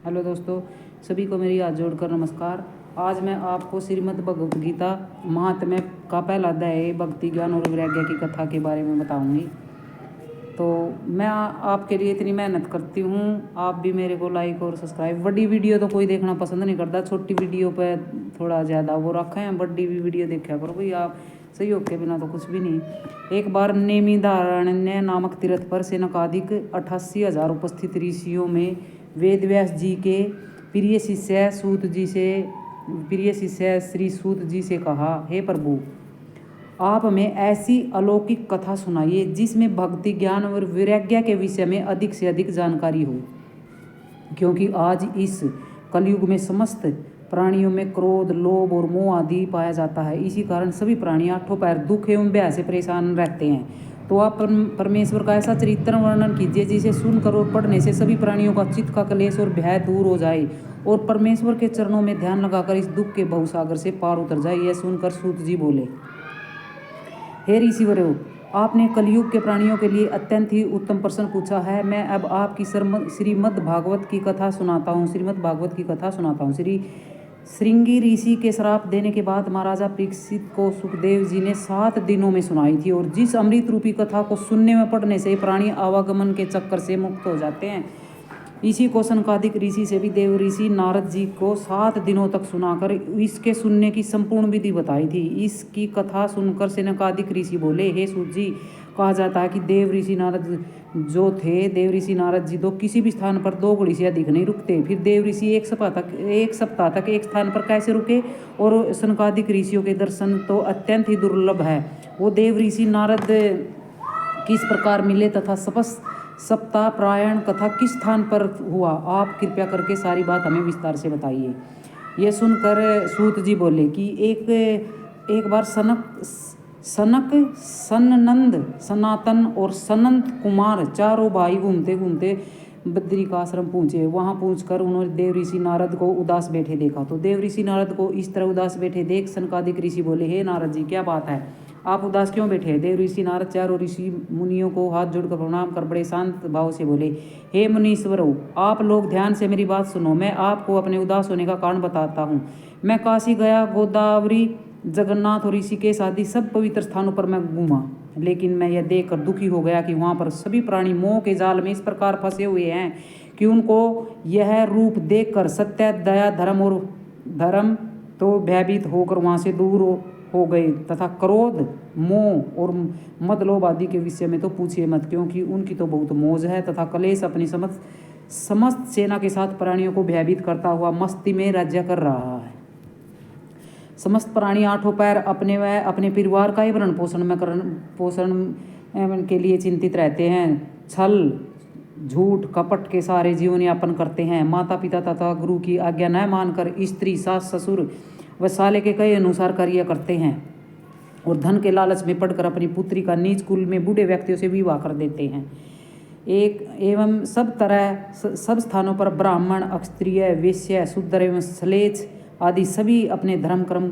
Hello दोस्तों, सभी को मेरी हाथ जोड़कर नमस्कार। आज मैं आपको श्रीमद् भगवत गीता महात्म्य का पहला अध्याय भक्ति ज्ञान और वैराग्य की कथा के बारे में बताऊंगी। तो मैं आपके लिए इतनी मेहनत करती हूँ, आप भी मेरे को लाइक और सब्सक्राइब। बड़ी वीडियो तो कोई देखना पसंद नहीं करता, छोटी वीडियो पे थोड़ा ज़्यादा वो रखे हैं, बड़ी भी वीडियो देखा करो भाई आप, सहयोग के बिना तो कुछ भी नहीं। एक बार नेमिधारण्य नामक तीर्थ पर सेनाकादिक 88,000 उपस्थित ऋषियों में वेद व्यास जी के प्रिय शिष्य श्री सूत जी से कहा, हे प्रभु, आप हमें ऐसी अलौकिक कथा सुनाइए जिसमें भक्ति ज्ञान और वैराग्य के विषय में अधिक से अधिक जानकारी हो, क्योंकि आज इस कलयुग में समस्त प्राणियों में क्रोध, लोभ और मोह आदि पाया जाता है। इसी कारण सभी प्राणी आठों पैर दुख एवं भय से परेशान रहते हैं। तो आप परमेश्वर का ऐसा चरित्र वर्णन कीजिए जिसे सुनकर और पढ़ने से सभी प्राणियों का चित्त का क्लेश और भय दूर हो जाए और परमेश्वर के चरणों में ध्यान लगाकर इस दुख के भवसागर से पार उतर जाए। यह सुनकर सूत जी बोले, हे ऋषिवरों, आपने कलयुग के प्राणियों के लिए अत्यंत ही उत्तम प्रश्न पूछा है। मैं अब आपकी श्रीमद् भागवत की कथा सुनाता हूँ। श्रृंगी ऋषि के श्राप देने के बाद महाराजा परीक्षित को सुखदेव जी ने 7 दिनों में सुनाई थी, और जिस अमृत रूपी कथा को सुनने में पढ़ने से प्राणी आवागमन के चक्कर से मुक्त हो जाते हैं, इसी को सनकादिक ऋषि से भी देव ऋषि नारद जी को 7 दिनों तक सुनाकर इसके सुनने की संपूर्ण विधि बताई थी। इसकी कथा सुनकर सनकादिक ऋषि बोले, हे सूत जी, कहा जाता है कि देव ऋषि नारद जी तो किसी भी स्थान पर 2 घड़ी से अधिक नहीं रुकते। फिर देव ऋषि एक सप्ताह तक एक स्थान पर कैसे रुके? और सनकादिक ऋषियों के दर्शन तो अत्यंत ही दुर्लभ है। वो देव ऋषि नारद किस प्रकार मिले तथा सप्ताह प्रायण कथा किस स्थान पर हुआ, आप कृपया करके सारी बात हमें विस्तार से बताइए। ये सुनकर सूत जी बोले कि एक बार सनक, सनंद, सनातन और सनंत कुमार चारों भाई घूमते घूमते बद्री का आश्रम पहुँचे। वहाँ पहुँचकर उन्होंने देव ऋषि नारद को उदास बैठे देखा। तो देव ऋषि नारद को इस तरह उदास बैठे देख सनकादिक ऋषि बोले, हे नारद जी, क्या बात है, आप उदास क्यों बैठे? देव ऋषि नारद चारों ऋषि मुनियों को हाथ जोड़कर प्रणाम कर बड़े शांत भाव से बोले, हे मुनीश्वरों, आप लोग ध्यान से मेरी बात सुनो। मैं आपको अपने उदास होने का कारण बताता हूँ। मैं काशी गया, गोदावरी, जगन्नाथ और ऋषिकेश आदि सब पवित्र स्थानों पर मैं घूमा, लेकिन मैं यह देखकर दुखी हो गया कि वहाँ पर सभी प्राणी मोह के जाल में इस प्रकार फंसे हुए हैं कि उनको यह रूप देखकर सत्य, दया, धर्म तो भयभीत होकर वहाँ से दूर हो गए, तथा क्रोध, मोह और मद लोभ आदि के विषय में तो पूछिए मत, क्योंकि उनकी तो बहुत मौज है। तथा कलेश अपनी समस्त सेना के साथ प्राणियों को भयभीत करता हुआ मस्ती में राज्य कर रहा है। समस्त प्राणी आठों पैर अपने व अपने परिवार का ही भरण पोषण के लिए चिंतित रहते हैं। छल, झूठ, कपट के सारे जीवन यापन करते हैं। माता पिता तथा गुरु की आज्ञा न मानकर स्त्री, सास, ससुर व साले के कई अनुसार कार्य करते हैं, और धन के लालच में पड़कर अपनी पुत्री का नीच कुल में बूढ़े व्यक्तियों से विवाह कर देते हैं। एवं सब स्थानों पर ब्राह्मण, क्षत्रिय, वैश्य, शूद्र एवं श्लेष आदि सभी अपने धर्म कर्म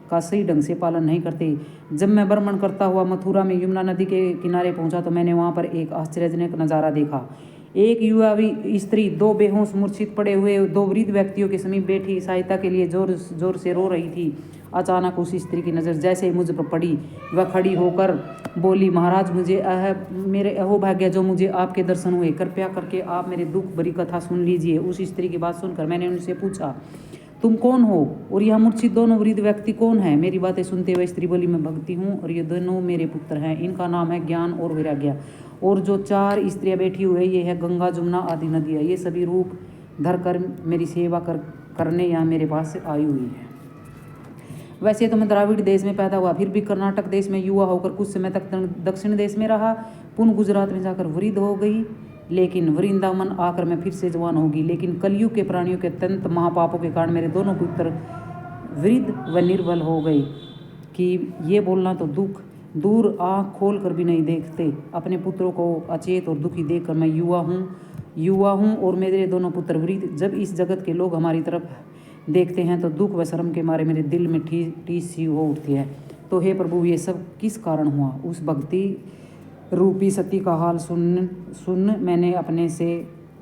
का सही ढंग से पालन नहीं करते। जब मैं भ्रमण करता हुआ मथुरा में यमुना नदी के किनारे पहुंचा तो मैंने वहां पर एक आश्चर्यजनक नज़ारा देखा। एक युवा स्त्री 2 बेहोश मूर्छित पड़े हुए 2 वृद्ध व्यक्तियों के समीप बैठी सहायता के लिए जोर जोर से रो रही थी। अचानक उस स्त्री की नज़र जैसे ही मुझ पर पड़ी, वह खड़ी होकर बोली, महाराज, मेरे अहोभाग्य जो मुझे आपके दर्शन हुए, कृपया करके आप मेरे दुख भरी कथा सुन लीजिए। उस स्त्री की बात सुनकर मैंने उनसे पूछा, तुम कौन हो और यह मूर्छित 2 वृद्ध व्यक्ति कौन है? मेरी बातें सुनते हुए स्त्री बोली, मैं भक्ति हूँ और ये दोनों मेरे पुत्र हैं। इनका नाम है ज्ञान और वैराग्य, और जो 4 स्त्रियां बैठी हुई है ये है गंगा, जमुना आदि नदियाँ। ये सभी रूप धर कर मेरी सेवा करने यहाँ मेरे पास आई हुई है। वैसे तो मैं द्राविड़ देश में पैदा हुआ, फिर भी कर्नाटक देश में युवा होकर कुछ समय तक दक्षिण देश में रहा, पुनः गुजरात में जाकर वृद्ध हो गई, लेकिन वृंदावन आकर मैं फिर से जवान होगी। लेकिन कलयुग के प्राणियों के अत्यंत महापापों के कारण मेरे दोनों पुत्र वृद्ध व निर्बल हो गए कि ये बोलना तो दुख दूर, आँख खोल कर भी नहीं देखते। अपने पुत्रों को अचेत और दुखी देखकर मैं युवा हूँ और मेरे दोनों पुत्र वृद्ध। जब इस जगत के लोग हमारी तरफ देखते हैं तो दुख व शर्म के मारे मेरे दिल में टीस सी हो उठती है। तो हे प्रभु, ये सब किस कारण हुआ? उस भक्ति रूपी सती का हाल सुन मैंने अपने से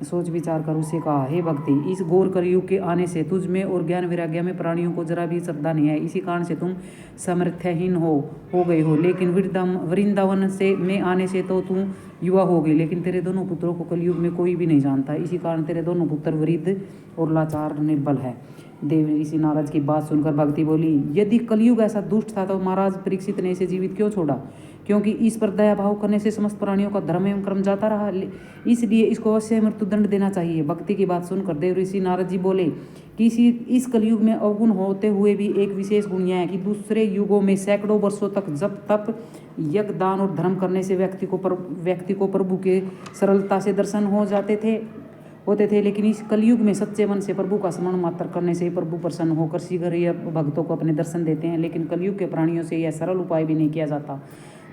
सोच विचार कर उससे कहा, हे भक्ति, इस घोर कलयुग के आने से तुझ में और ज्ञान वैराग्य में प्राणियों को जरा भी श्रद्धा नहीं है। इसी कारण से तुम सामर्थ्यहीन हो गए हो। लेकिन वृंदावन से में आने से तो तुम युवा हो गई। लेकिन तेरे दोनों पुत्रों को कलयुग में कोई भी नहीं जानता। इसी कारण तेरे दोनों पुत्र वृद्ध और लाचार निर्बल है। देव ऋषि नारद की बात सुनकर भक्ति बोली, यदि कलयुग ऐसा दुष्ट था तो महाराज परीक्षित ने इसे जीवित क्यों छोड़ा? क्योंकि इस पर दया भाव करने से समस्त प्राणियों का धर्म एवं कर्म जाता रहा, इसलिए इसको अवश्य मृत्युदंड देना चाहिए। भक्ति की बात सुनकर देव ऋषि नारद जी बोले कि इस कलयुग में अवगुण होते हुए भी एक विशेष गुण यह है कि दूसरे युगों में सैकड़ों वर्षों तक जप तप यज्ञ दान और धर्म करने से व्यक्ति को प्रभु के सरलता से दर्शन होते थे। लेकिन इस कलयुग में सच्चे मन से प्रभु का स्मरण मात्र करने से प्रभु प्रसन्न होकर शीघ्र ही भक्तों को अपने दर्शन देते हैं। लेकिन कलयुग के प्राणियों से यह सरल उपाय भी नहीं किया जाता।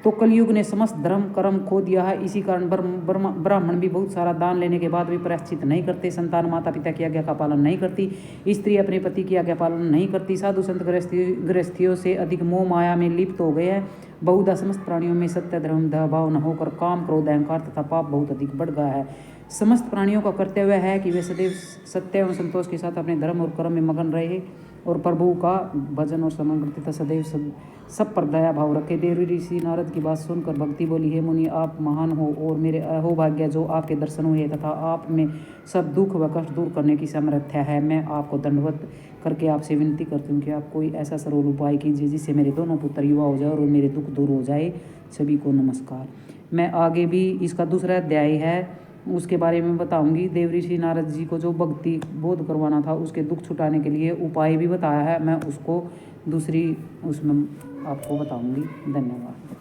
तो कलयुग ने समस्त धर्म कर्म खो दिया है। इसी कारण ब्राह्मण भी बहुत सारा दान लेने के बाद भी प्रायश्चित नहीं करते। संतान माता पिता की आज्ञा का पालन नहीं करती। स्त्री अपने पति की आज्ञा पालन नहीं करती। साधु संत गृहस्थियों से अधिक मोह माया में लिप्त हो गए हैं। बहुधा समस्त प्राणियों में सत्य धर्म भाव न होकर काम क्रोध अहंकार तथा पाप बहुत अधिक बढ़ गया है। समस्त प्राणियों का कर्तव्य है कि वे सदैव सत्य एवं संतोष के साथ अपने धर्म और कर्म में मगन रहे और प्रभु का भजन और स्मरण करते तथा सदैव सब पर दया भाव रखे। देव ऋषि नारद की बात सुनकर भक्ति बोली, हे मुनि, आप महान हो और मेरे अहोभाग्य जो आपके दर्शन हुए तथा आप में सब दुख व कष्ट दूर करने की सामर्थ्य है। मैं आपको दंडवत करके आपसे विनती करती हूँ कि आप कोई ऐसा सरल उपाय कीजिए जिससे मेरे दोनों पुत्र युवा हो जाए और मेरे दुख दूर हो जाए। सभी को नमस्कार। मैं आगे भी इसका दूसरा अध्याय है उसके बारे में बताऊंगी। देव ऋषि नारद जी को जो भक्ति बोध करवाना था उसके दुख छुटाने के लिए उपाय भी बताया है। मैं उसको दूसरी उसमें आपको बताऊंगी। धन्यवाद।